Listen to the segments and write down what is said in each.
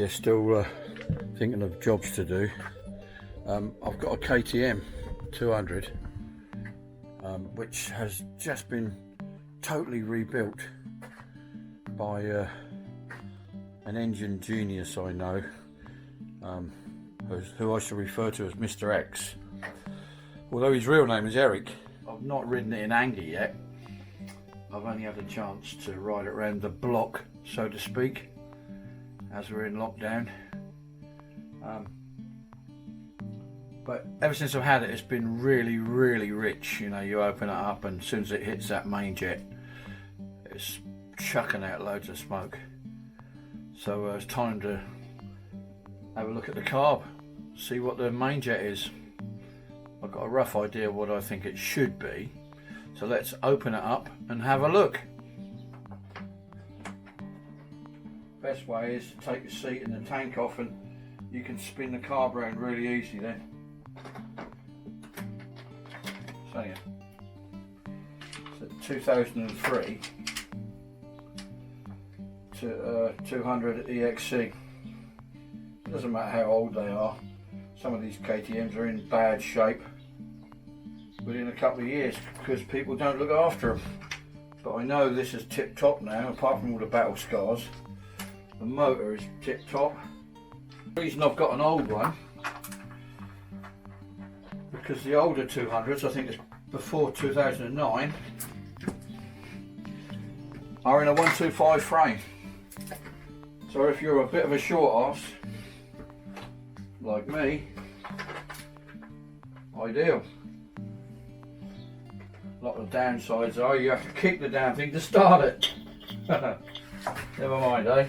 Yeah, still thinking of jobs to do. I've got a KTM 200 which has just been totally rebuilt by an engine genius I know, who I shall refer to as Mr. X, although his real name is Eric. I've not ridden it in anger yet. I've only had a chance to ride it around the block, so to speak, as we're in lockdown. But ever since I've had it, it's been really, really rich. You know, you open it up and as soon as it hits that main jet, it's chucking out loads of smoke. So it's time to have a look at the carb, see what the main jet is. I've got a rough idea what I think it should be. So let's open it up and have a look. Best way is to take the seat and the tank off, and you can spin the carb around really easy then. So yeah, it's a 2003 to 200 EXC. It doesn't matter how old they are. Some of these KTMs are in bad shape within a couple of years because people don't look after them. But I know this is tip top now, apart from all the battle scars. The motor is tip top. The reason I've got an old one, because the older 200s, I think it's before 2009, are in a 125 frame. So if you're a bit of a short ass like me, ideal. A lot of downsides are you have to kick the damn thing to start it. Never mind, eh?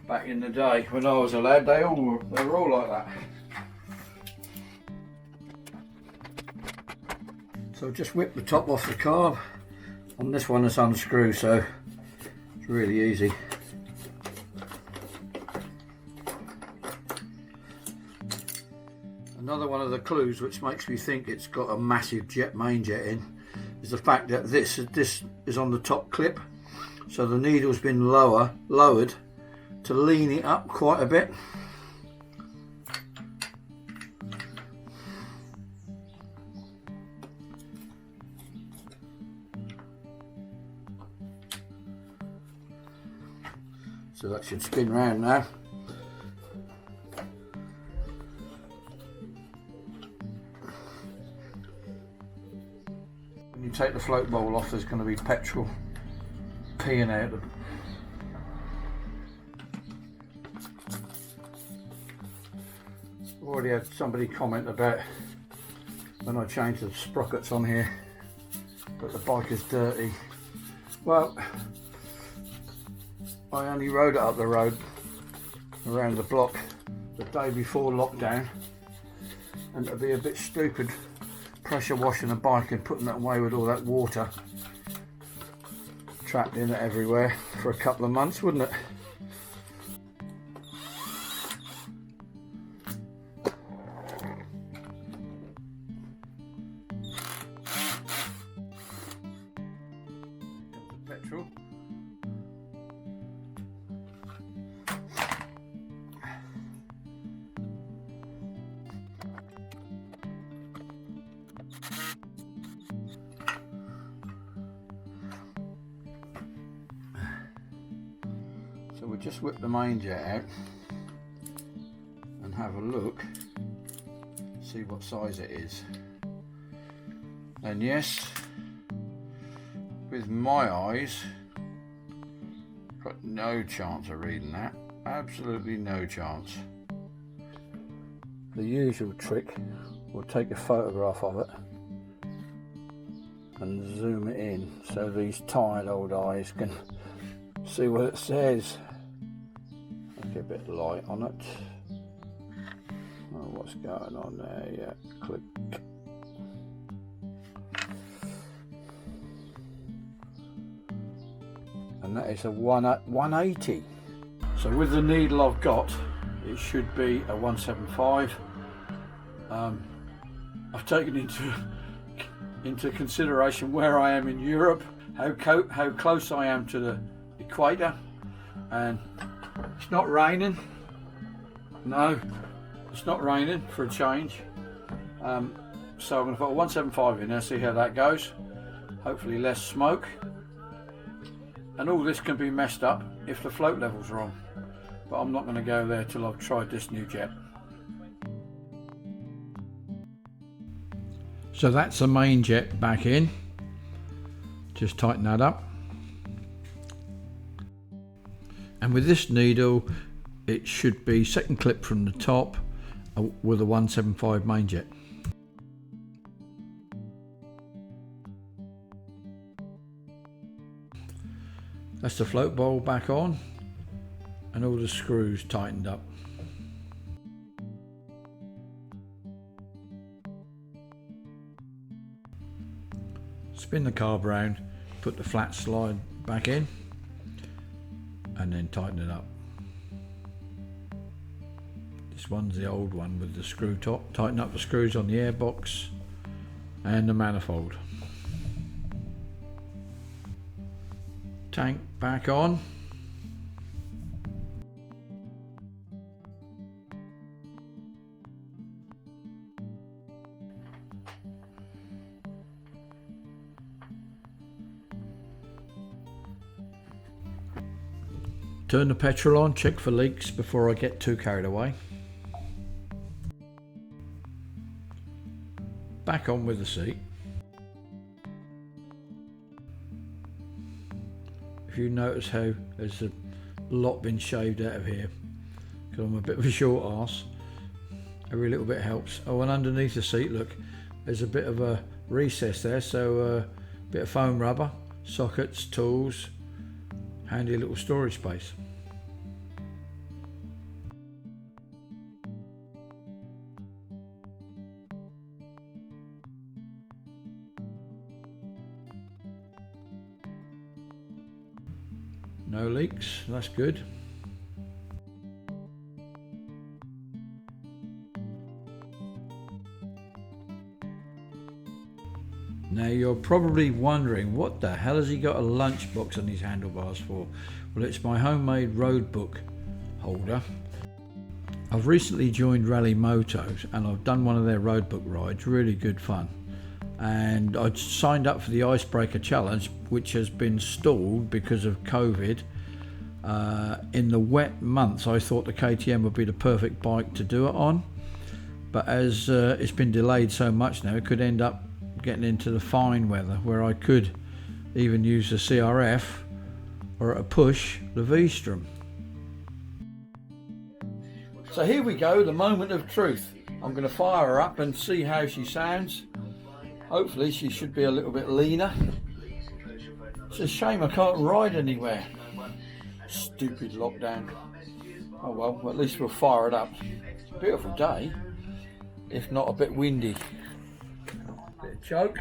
Back in the day when I was a lad, they were all like that. So just whip the top off the carb. On this one it's unscrewed, so it's really easy. Another one of the clues which makes me think it's got a massive main jet in is the fact that this is on the top clip, so the needle's been lowered to lean it up quite a bit. So that should spin round now. When you take the float bowl off, there's going to be petrol peeing out of it. Already had somebody comment about when I changed the sprockets on here that the bike is dirty. Well, I only rode it up the road around the block the day before lockdown, and it'd be a bit stupid pressure washing a bike and putting it away with all that water trapped in it everywhere for a couple of months, wouldn't it? Petrol. So we'll just whip the main jet out and have a look, see what size it is. And yes, with my eyes, got no chance of reading that. Absolutely no chance. The usual trick, we'll take a photograph of it and zoom it in so these tired old eyes can see what it says. Make a bit of light on it. Oh, what's going on there? Yeah, click. And that is a 180. So with the needle I've got, it should be a 175. I've taken into consideration where I am in Europe, how close I am to the equator, and It's not raining. No, it's not raining for a change. So I'm going to put a 175 in there, see how that goes. Hopefully less smoke. And all this can be messed up if the float level's wrong. But I'm not going to go there till I've tried this new jet. So that's the main jet back in. Just tighten that up. And with this needle, it should be second clip from the top with a 175 main jet. That's the float bowl back on and all the screws tightened up. Spin the carb round, put the flat slide back in and then tighten it up. This one's the old one with the screw top. Tighten up the screws on the airbox and the manifold. Tank back on. Turn the petrol on, check for leaks before I get too carried away. Back on with the seat. If you notice how there's a lot been shaved out of here, because I'm a bit of a short arse, every little bit helps. Oh, and underneath the seat, look, there's a bit of a recess there, so a bit of foam rubber, sockets, tools, handy little storage space. No leaks, that's good. Now you're probably wondering, what the hell has he got a lunchbox on his handlebars for? Well, it's my homemade road book holder. I've recently joined Rally Motos and I've done one of their road book rides, really good fun. And I signed up for the Icebreaker Challenge, which has been stalled because of COVID. In the wet months, I thought the KTM would be the perfect bike to do it on, but as it's been delayed so much now, it could end up getting into the fine weather where I could even use the CRF or at a push the V-Strom. So here we go, the moment of truth. I'm going to fire her up and see how she sounds. Hopefully she should be a little bit leaner. It's a shame I can't ride anywhere. Stupid lockdown. Oh well, at least we'll fire it up. Beautiful day, if not a bit windy. Bit of choke.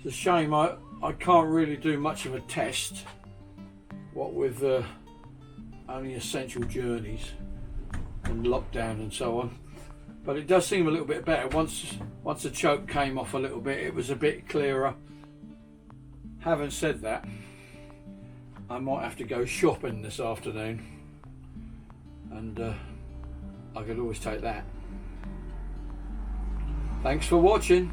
It's a shame I can't really do much of a test, what with only essential journeys and lockdown and so on, but it does seem a little bit better. Once the choke came off a little bit, it was a bit clearer. Having said that, I might have to go shopping this afternoon and I could always take that. Thanks for watching.